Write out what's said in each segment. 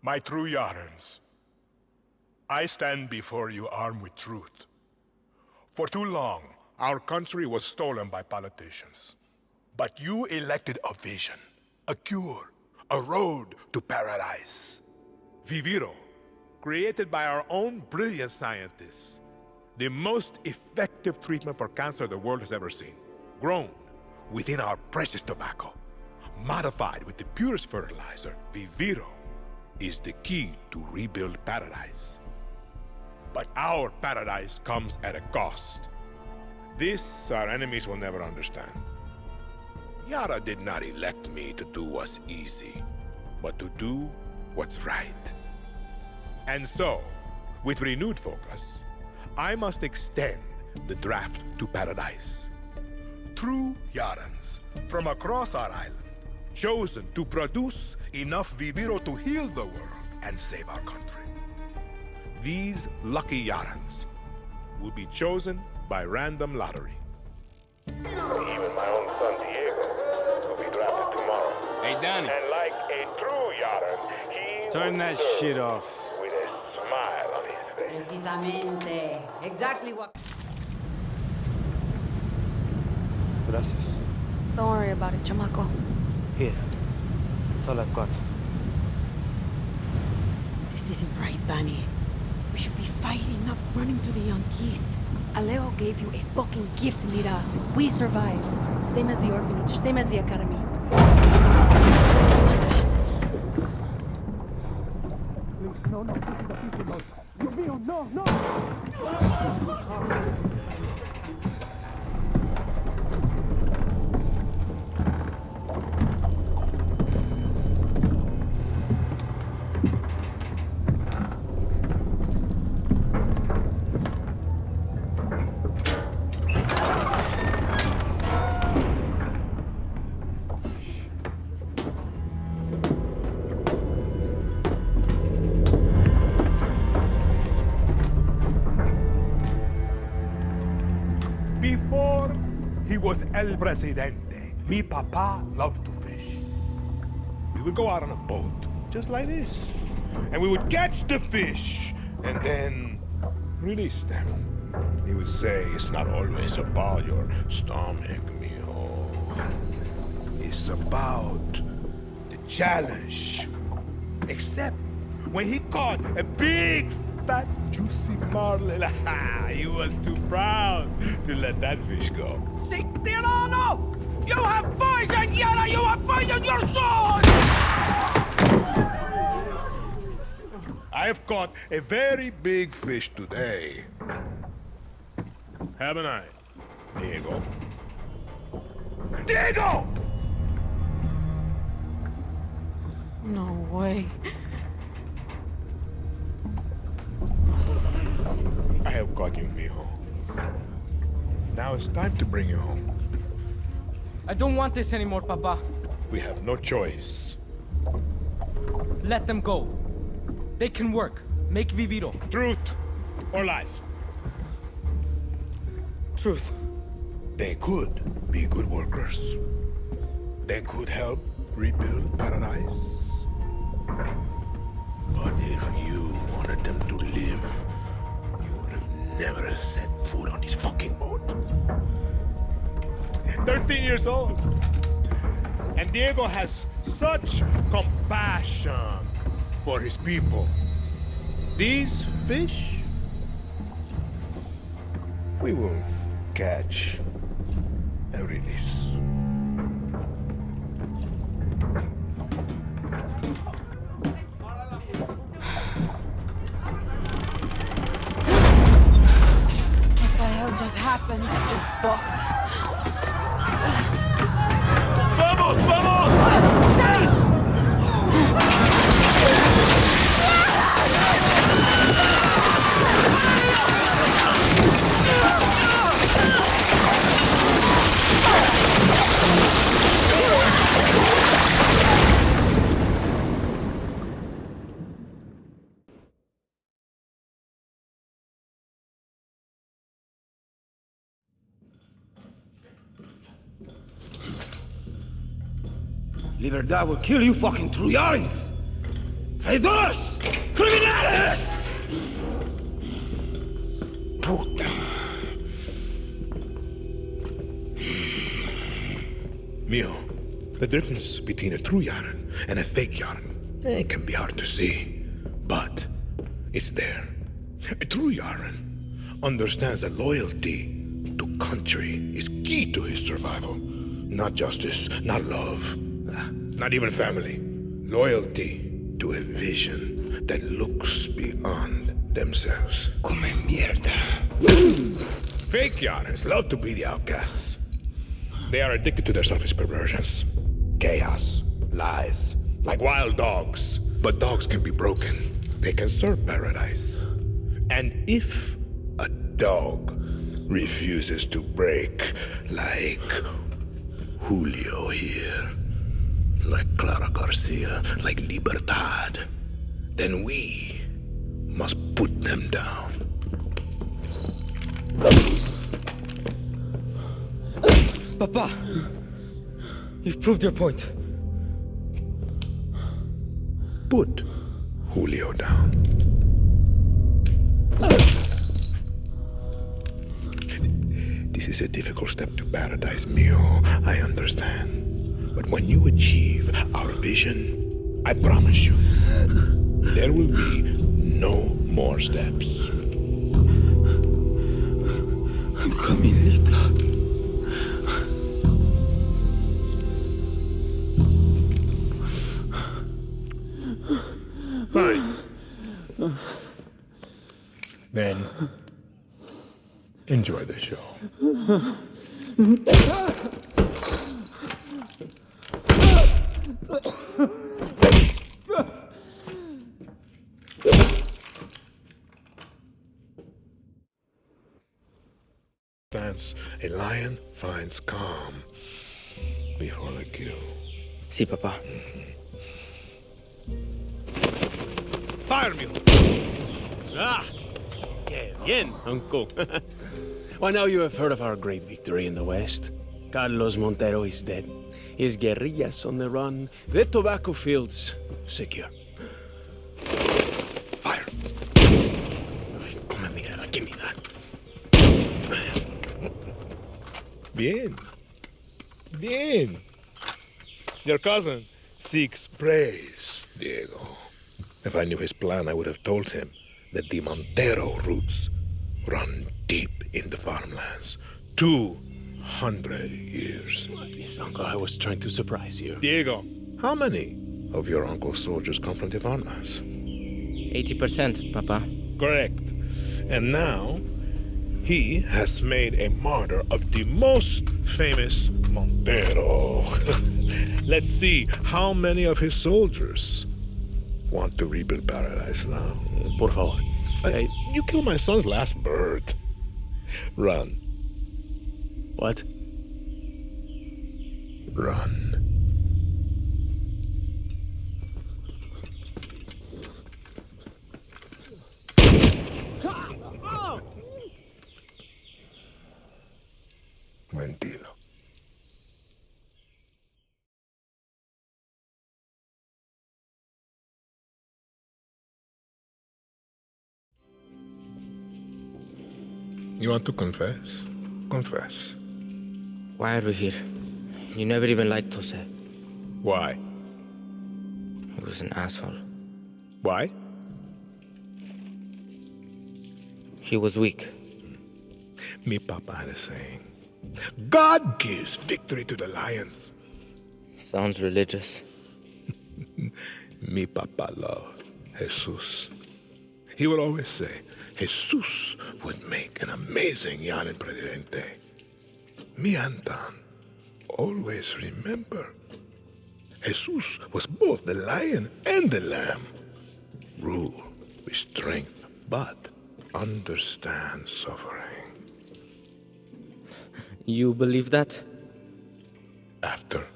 My true Yarans, I stand before you armed with truth. For too long, our country was stolen by politicians. But you elected a vision, a cure, a road to paradise. Viviro, created by our own brilliant scientists. The most effective treatment for cancer the world has ever seen. Grown within our precious tobacco. Modified with the purest fertilizer, Viviro is the key to rebuild paradise. But our paradise comes at a cost. This our enemies will never understand. Yara did not elect me to do what's easy, but to do what's right. And so, with renewed focus, I must extend the draft to paradise. True Yarans from across our island, chosen to produce enough Viviro to heal the world and save our country. These lucky Yarans will be chosen by random lottery. Even my own son Diego will be drafted tomorrow. Hey, Danny. And like a true Yaran, he Turn that shit off. with a smile on his face. Precisamente. Exactly what... Gracias. Don't worry about it, chamaco. Here. That's all I've got. This isn't right, Danny. We should be fighting, not running to the Yankees. Alejo gave you a fucking gift, Lira. We survived. Same as the orphanage, same as the academy. What's that? No, no, the people know. No, no! Before he was El Presidente, mi papa loved to fish. We would go out on a boat, just like this, and we would catch the fish, and then release them. He would say, it's not always about your stomach, mijo. It's about the challenge. Except when he caught a big, fat, juicy marlin, he was too proud to let that fish go. Si Tirano! You have poisoned Yara! You have poisoned your soul! I have caught a very big fish today. Haven't I, Diego? Diego! No way. I have caught you, mijo. Now it's time to bring you home. I don't want this anymore, Papa. We have no choice. Let them go. They can work. Make Viviro. Truth or lies? Truth. They could be good workers. They could help rebuild paradise. But if you wanted them to live, you would have never set foot on this fucking boat. 13 years old. And Diego has such compassion for his people. These fish, we will catch and release. What the hell just happened? We're fucked. ¡Vamos, vamos! Libertad will kill you fucking Truyarins! ¡Traidores! ¡Criminales! Puta. Mio, the difference between a true yarn and a fake yarn, it can be hard to see, but it's there. A true yarn understands that loyalty to country is key to his survival. Not justice, not love, not even family. Loyalty to a vision that looks beyond themselves. Come mierda. Fake yarns love to be the outcasts. They are addicted to their selfish perversions. Chaos, lies, like wild dogs. But dogs can be broken. They can serve paradise. And if a dog refuses to break, like Julio here, like Clara Garcia, like Libertad, then we must put them down. Papa! You've proved your point. Put Julio down. This is a difficult step to paradise, Mio. I understand. But when you achieve our vision, I promise you, there will be no more steps. Camilita. Fine. Then, enjoy the show. A lion finds calm before the kill. Sí, papá. Fire me! Ah! Yeah, bien, uncle. Well, now you have heard of our great victory in the West. Carlos Montero is dead. His guerrillas on the run. The tobacco fields secure. Fire! Come mira, give me that. Bien. Bien. Your cousin seeks praise, Diego. If I knew his plan, I would have told him that the Montero roots run deep in the farmlands. 200 years. Yes, uncle, I was trying to surprise you. Diego, how many of your uncle's soldiers come from the farmlands? 80%, Papa. Correct. And now, he has made a martyr of the most famous Montero. Let's see how many of his soldiers want to rebuild paradise now. Por favor. You killed my son's last bird. Run. What? Run. Mentilo. You want to confess? Confess. Why are we here? You never even liked Jose. Why? He was an asshole. Why? He was weak. Me papa had a saying. God gives victory to the lions. Sounds religious. Mi papa loved Jesus. He would always say, Jesus would make an amazing Llanen Presidente. Mi Anton always remember, Jesus was both the lion and the lamb. Rule with strength, but understand suffering. You believe that? After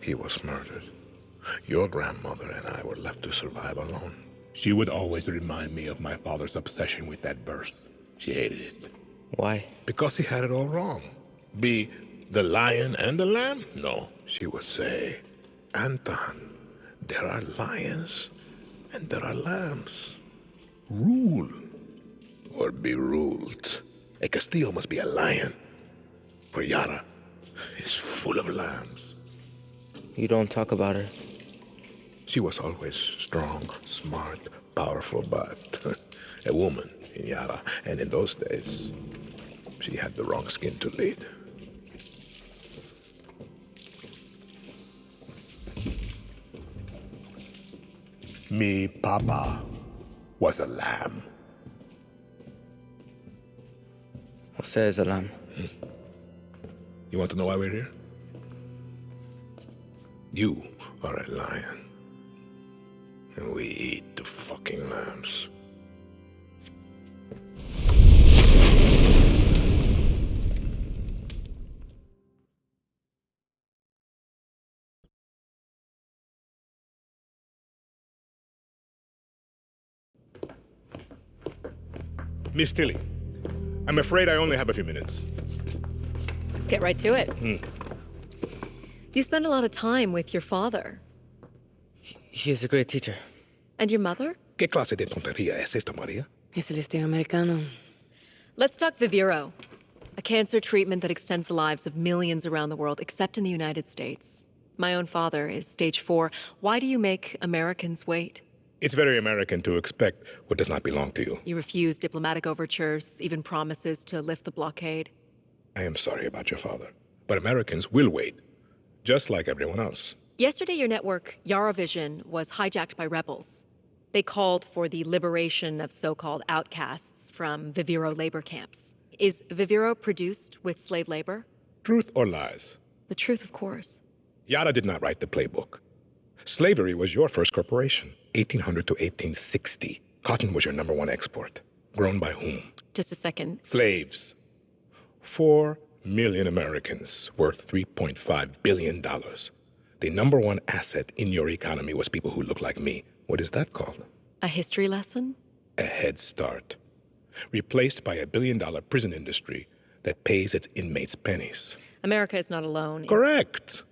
he was murdered, your grandmother and I were left to survive alone. She would always remind me of my father's obsession with that verse. She hated it. Why? Because he had it all wrong. Be the lion and the lamb? No. She would say, Anton, there are lions And there are lambs. Rule or be ruled. A Castillo must be a lion, for Yara is full of lambs. You don't talk about her. She was always strong, smart, powerful, but a woman in Yara. And in those days, she had the wrong skin to lead. Me papa was a lamb. Jose is a lamb. You want to know why we're here? You are a lion. And we eat the fucking lambs. Miss Tilly, I'm afraid I only have a few minutes. Let's get right to it. You spend a lot of time with your father. He is a great teacher. And your mother? ¿Qué clase de tontería es esta, María? Es el estilo americano. Let's talk Viviro, a cancer treatment that extends the lives of millions around the world, except in the United States. My own father is stage 4. Why do you make Americans wait? It's very American to expect what does not belong to you. You refuse diplomatic overtures, even promises to lift the blockade. I am sorry about your father, but Americans will wait, just like everyone else. Yesterday, your network, Yaravision, was hijacked by rebels. They called for the liberation of so-called outcasts from Viviro labor camps. Is Viviro produced with slave labor? Truth or lies? The truth, of course. Yara did not write the playbook. Slavery was your first corporation, 1800 to 1860. Cotton was your #1 export. Grown by whom? Just a second. Slaves. 4 million Americans, worth $3.5 billion. The #1 asset in your economy was people who look like me. What is that called? A history lesson? A head start. Replaced by a $1 billion prison industry that pays its inmates pennies. America is not alone. Correct.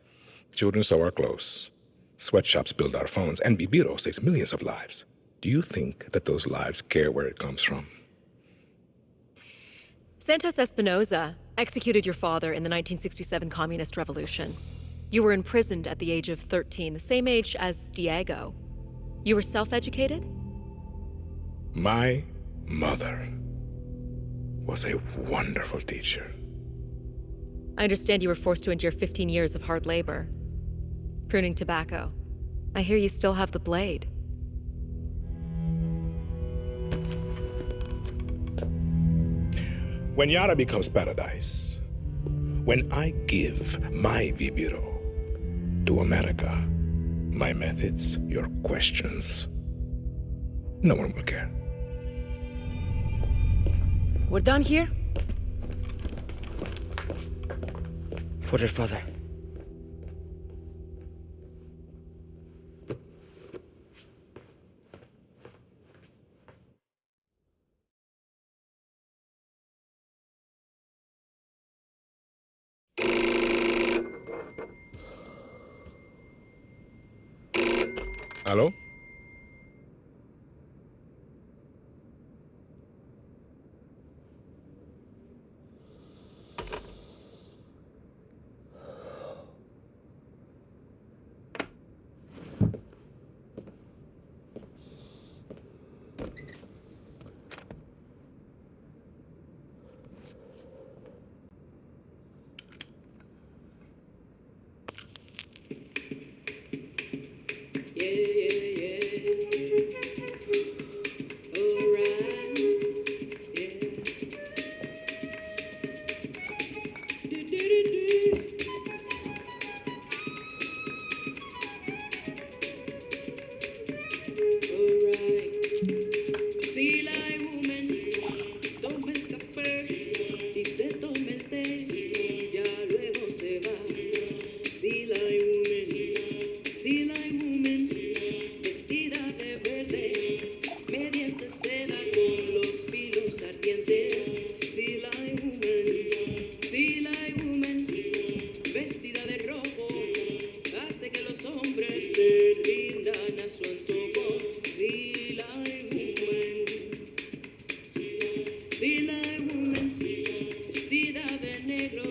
Children sew our clothes. Sweatshops build our phones. And Viviro saves millions of lives. Do you think that those lives care where it comes from? Santos Espinosa executed your father in the 1967 Communist Revolution. You were imprisoned at the age of 13, the same age as Diego. You were self-educated? My mother was a wonderful teacher. I understand you were forced to endure 15 years of hard labor. Pruning tobacco. I hear you still have the blade. When Yara becomes paradise, when I give my Viviro to America, my methods, your questions, no one will care. We're done here? For your father. Hello?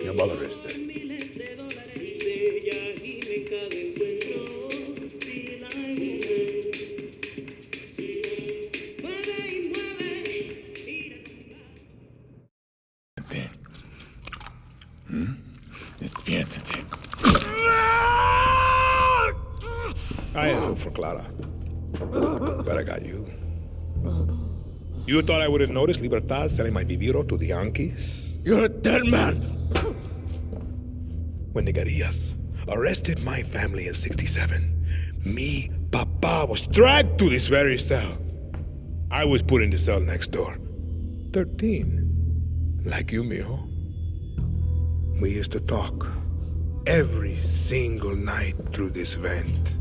Your mother is dead. Despiértate. I had hope for Clara. But I got you. You thought I wouldn't notice Libertad selling my viviro to the Yankees? You're a dead man! When the guerrillas arrested my family in 67, me, Papa, was dragged to this very cell. I was put in the cell next door. 13. Like you, mijo. We used to talk every single night through this vent.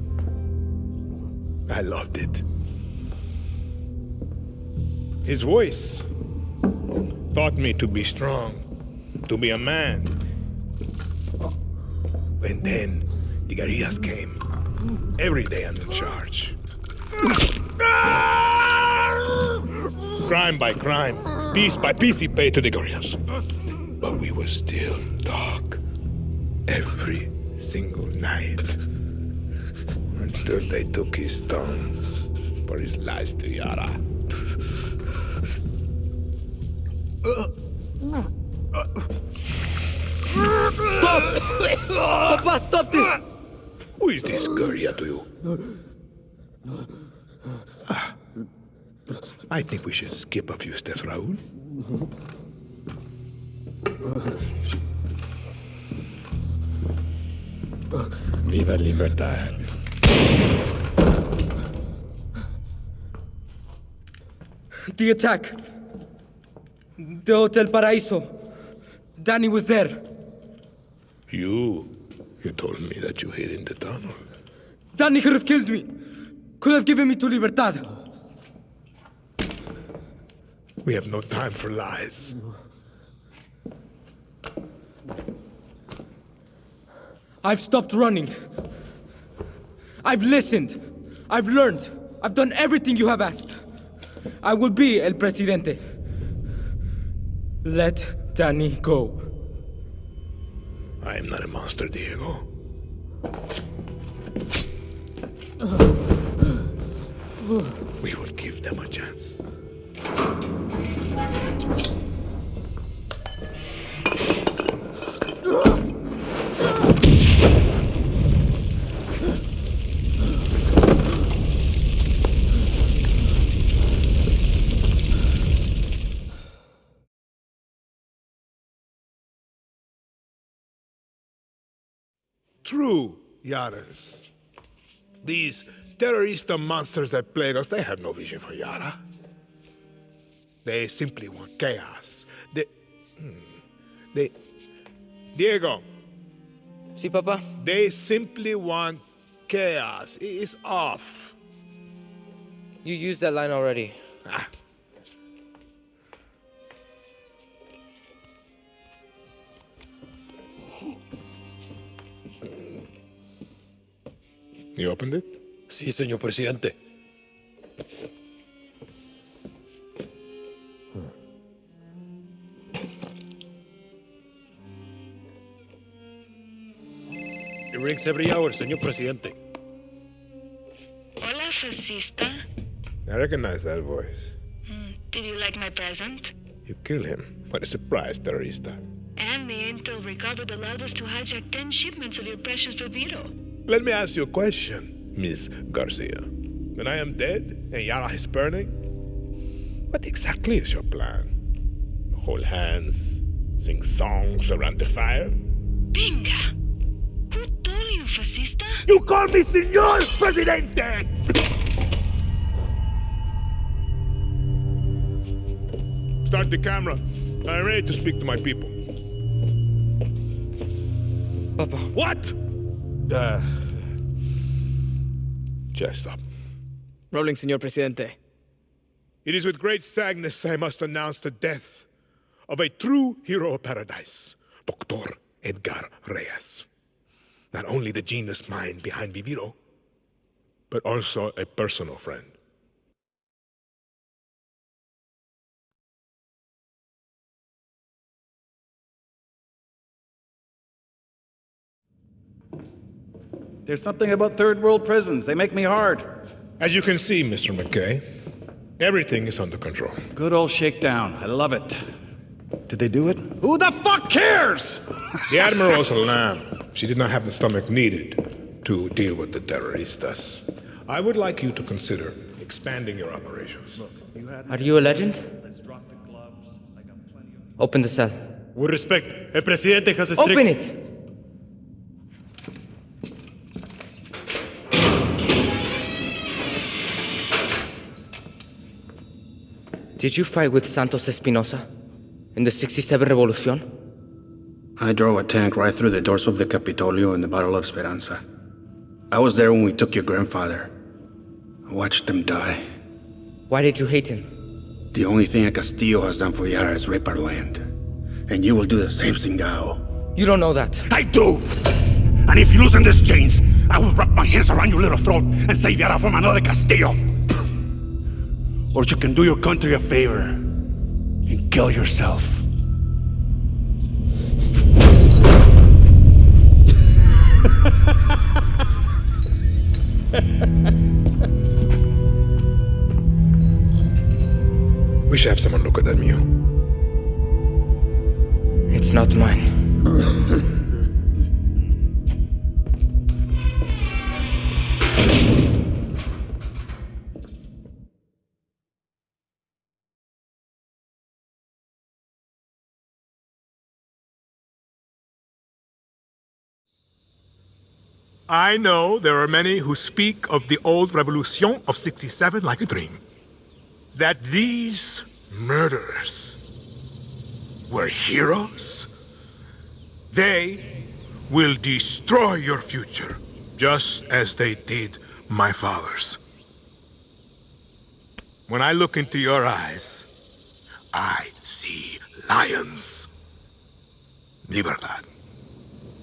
I loved it. His voice taught me to be strong, to be a man. And then the guerrillas came. Every day I'm in charge. Crime by crime, piece by piece he paid to the guerrillas. But we would still talk every single night until they took his tongue for his lies to Yara. Stop! Papa, stop this! Who is this guerrilla to you? I think we should skip a few steps, Raúl. Viva Libertad. The attack. The Hotel Paraíso. Danny was there. You told me that you hid in the tunnel. Danny could have killed me. Could have given me to Libertad. We have no time for lies. I've stopped running. I've listened. I've learned. I've done everything you have asked. I will be El Presidente. Let Danny go. I am not a monster, Diego. We will give them a chance. True, Yaras. These terrorista monsters that plague us, they have no vision for Yara. They simply want chaos. Diego. Sí, Papa. They simply want chaos. It's off. You used that line already. Ah. You opened it? Sí, señor presidente. It rings every hour, señor presidente. Hola, fascista. I recognize that voice. Did you like my present? You killed him. What a surprise, terrorista. And the intel recovered allowed us to hijack 10 shipments of your precious Viviro. Let me ask you a question, Miss Garcia. When I am dead and Yara is burning, what exactly is your plan? Hold hands, sing songs around the fire? Pinga! Who told you, fascista? You call me Señor Presidente! Start the camera. I'm ready to speak to my people. Papa. What? Just stop. Rolling, Señor Presidente. It is with great sadness I must announce the death of a true hero of paradise, Dr. Edgar Reyes. Not only the genius mind behind Viviro, but also a personal friend. There's something about third world prisons. They make me hard. As you can see, Mr. McKay, everything is under control. Good old shakedown. I love it. Did they do it? Who the fuck cares? The Admiral's a lamb. She did not have the stomach needed to deal with the terroristas. I would like you to consider expanding your operations. Are you a legend? Open the cell. With respect, el presidente has a strict... Open it! Did you fight with Santos Espinosa in the 67 Revolution? I drove a tank right through the doors of the Capitolio in the Battle of Esperanza. I was there when we took your grandfather. I watched him die. Why did you hate him? The only thing a Castillo has done for Yara is rape our land. And you will do the same, Singao. You don't know that. I do! And if you loosen these chains, I will wrap my hands around your little throat and save Yara from another Castillo. Or you can do your country a favor and kill yourself. We should have someone look at that mule. It's not mine. I know there are many who speak of the old Revolution of 67 like a dream. That these murderers were heroes. They will destroy your future, just as they did my father's. When I look into your eyes, I see lions. Libertad.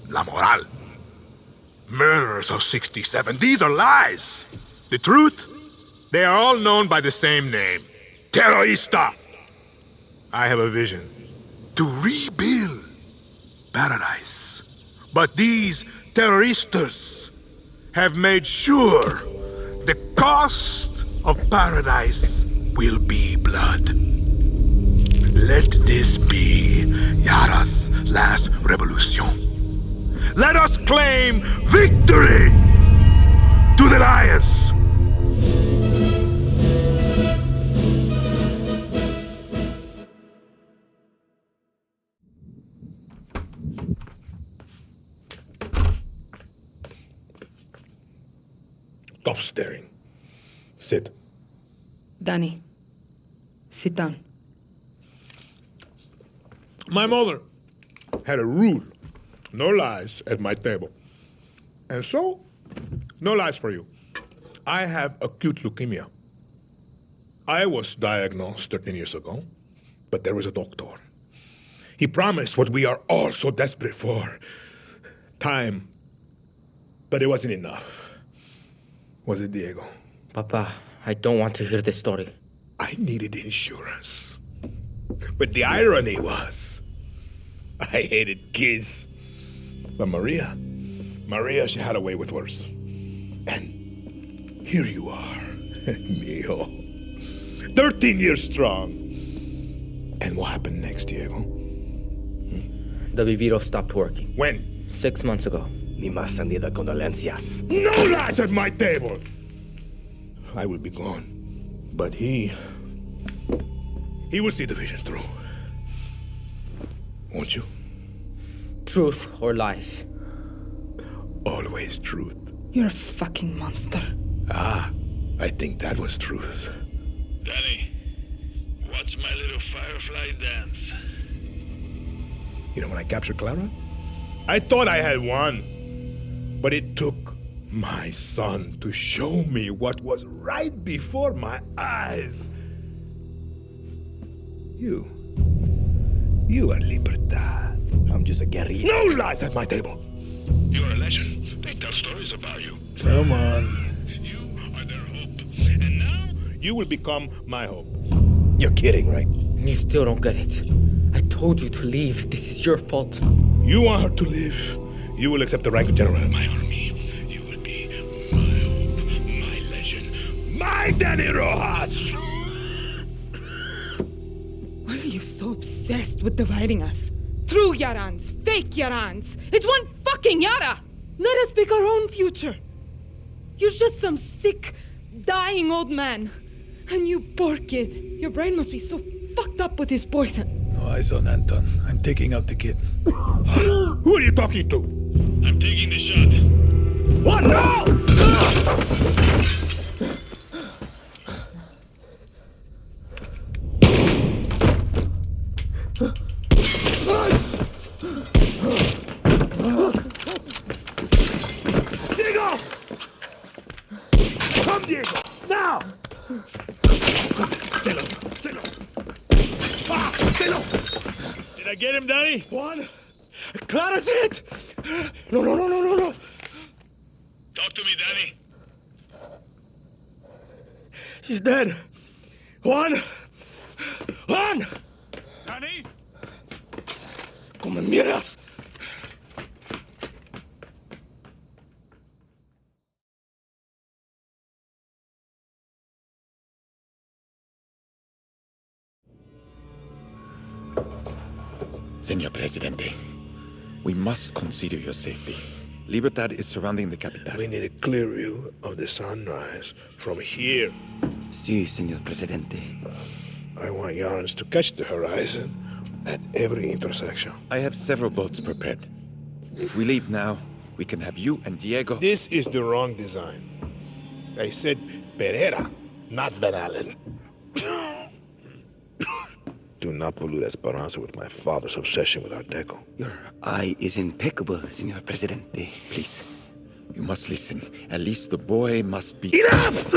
La moral. Murderers of 67. These are lies. The truth? They are all known by the same name. Terrorista. I have a vision. To rebuild paradise. But these terroristas have made sure the cost of paradise will be blood. Let this be Yara's last revolution. Let us claim victory to the lions! Stop staring. Sit. Danny, sit down. My mother had a rule. No lies at my table. And so, no lies for you. I have acute leukemia. I was diagnosed 13 years ago, but there was a doctor. He promised what we are all so desperate for. Time. But it wasn't enough. Was it, Diego? Papa, I don't want to hear this story. I needed insurance. But the irony was, I hated kids. But Maria, she had a way with words. And here you are, mijo. 13 years strong. And what happened next, Diego? The Viviro stopped working. When? 6 months ago. Mi más sentida condolencias. No lies at my table! I will be gone. But he will see the vision through. Won't you? Truth or lies? Always truth. You're a fucking monster. Ah, I think that was truth. Danny, watch my little firefly dance. You know, when I captured Clara, I thought I had won. But it took my son to show me what was right before my eyes. You are Libertad. I'm just a guerrilla. No lies at my table. You're a legend. They tell stories about you. Come on. You are their hope. And now, You will become my hope. You're kidding, right? You still don't get it. I told you to leave. This is your fault. You want her to live. You will accept the rank of general. my army, you will like Danny Rojas! Why are you so obsessed with dividing us? True Yarans, fake Yarans. It's one fucking Yara! Let us pick our own future. You're just some sick, dying old man. And you poor kid. Your brain must be so fucked up with his poison. No eyes on Anton. I'm taking out the kid. Who are you talking to? I'm taking the shot. What? No! Diego! Come, Diego! Now! Stay low. Stay low. Ah, stay low. Did I get him, Danny? One. Clara's hit! No. Talk to me, Danny. She's dead. Juan! Danny? Come mierdas! Señor Presidente, we must consider your safety. Libertad is surrounding the capital. We need a clear view of the sunrise from here. Sí, señor Presidente. I want Yarns to catch the horizon at every intersection. I have several boats prepared. If we leave now, we can have you and Diego. This is the wrong design. I said Pereira, not Van Allen. Do not pollute Esperanza with my father's obsession with Art Deco. Your eye is impeccable, señor Presidente. Please, you must listen. At least the boy must be... Enough!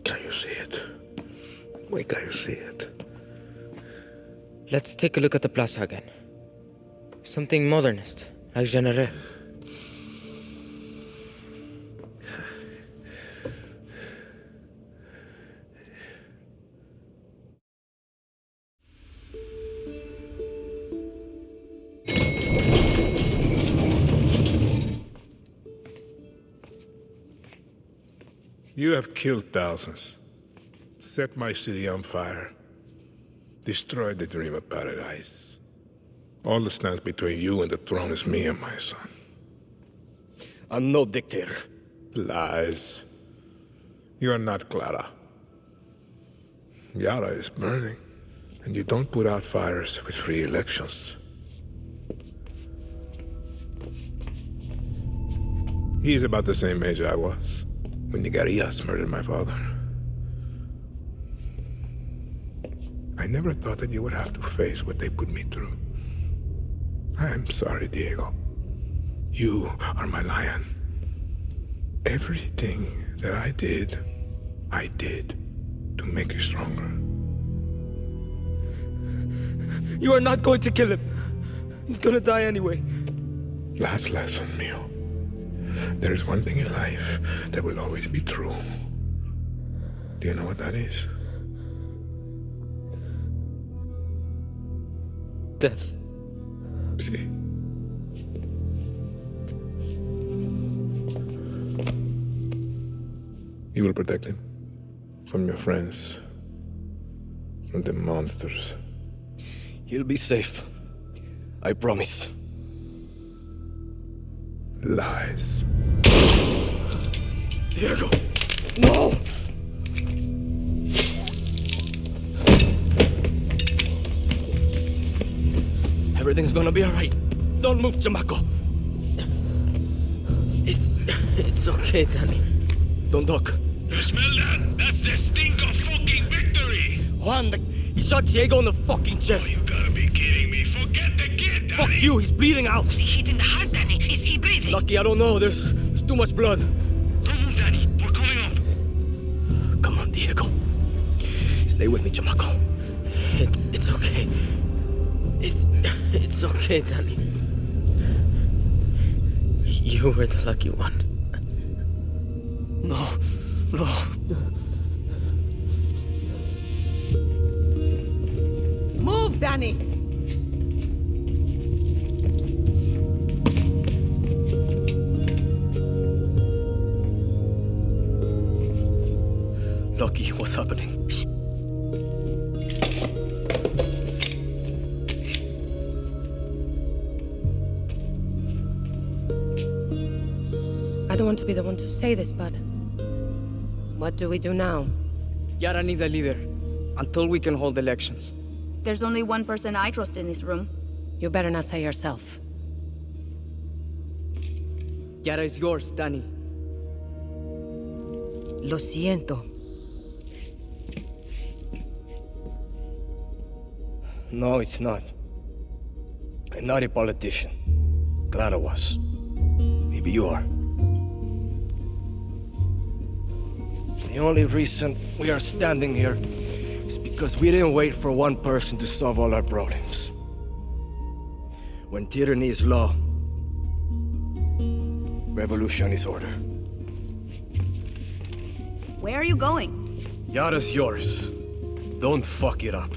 Can you see it? Why can't you see it? Let's take a look at the plaza again. Something modernist, like Genere. You have killed thousands, set my city on fire, destroyed the dream of paradise. All that stands between you and the throne is me and my son. I'm no dictator. Lies. You are not Clara. Yara is burning, and you don't put out fires with free elections. He's about the same age I was when the guerrillas murdered my father. I never thought that you would have to face what they put me through. I am sorry, Diego. You are my lion. Everything that I did to make you stronger. You are not going to kill him. He's gonna die anyway. Last lesson, Mio. There is one thing in life that will always be true. Do you know what that is? Death. See. You will protect him from your friends, from the monsters. He'll be safe. I promise. Lies. Diego! No! Everything's gonna be alright. Don't move, chamaco. It's okay, Danny. Don't talk. You smell that? That's the stink of fucking victory! Juan, he shot Diego in the fucking chest. You gotta be kidding me. Forget the kid, Danny! Fuck you, he's bleeding out. Was he hit in the heart, Danny? Is he breathing? Lucky, I don't know. There's too much blood. Don't move, Danny. We're coming up. Come on, Diego. Stay with me, chamaco. It's okay. It's okay, Danny. You were the lucky one. No. Move, Danny! Ducky, what's happening? Shh. I don't want to be the one to say this, but what do we do now? Yara needs a leader until we can hold elections. There's only one person I trust in this room. You better not say yourself. Yara is yours, Danny. Lo siento. No, it's not. I'm not a politician. Clara was. Maybe you are. The only reason we are standing here is because we didn't wait for one person to solve all our problems. When tyranny is law, revolution is order. Where are you going? Yara's yours. Don't fuck it up.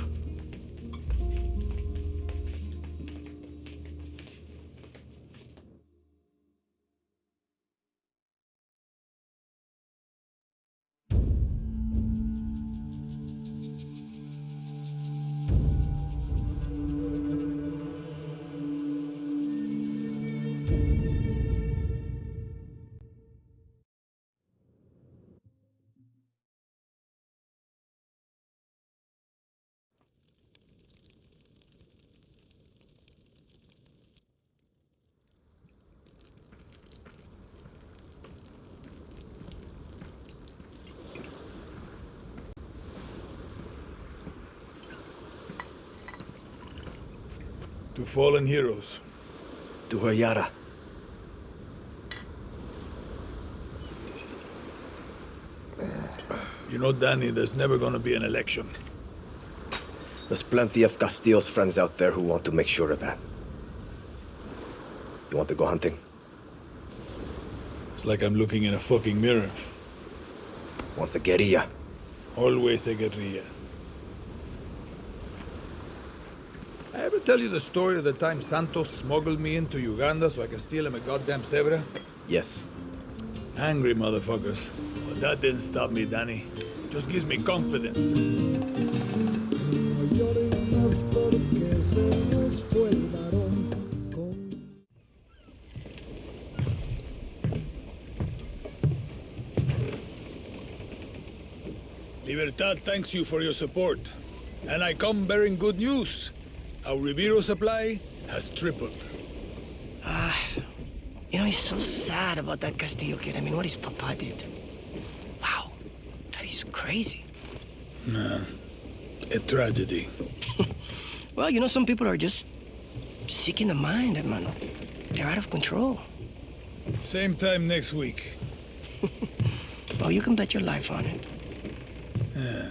To fallen heroes. To her Yara. You know, Danny, there's never gonna be an election. There's plenty of Castillo's friends out there who want to make sure of that. You want to go hunting? It's like I'm looking in a fucking mirror. Once a guerrilla. Always a guerrilla. I ever tell you the story of the time Santos smuggled me into Uganda so I could steal him a goddamn zebra? Yes. Angry motherfuckers. But that didn't stop me, Danny. Just gives me confidence. Libertad thanks you for your support. And I come bearing good news. Our Rivero supply has tripled. You know, he's so sad about that Castillo kid. I mean, what his papa did. Wow, that is crazy. Nah, a tragedy. Well, you know, some people are just sick in the mind, hermano. They're out of control. Same time next week. Oh, you can bet your life on it. Yeah.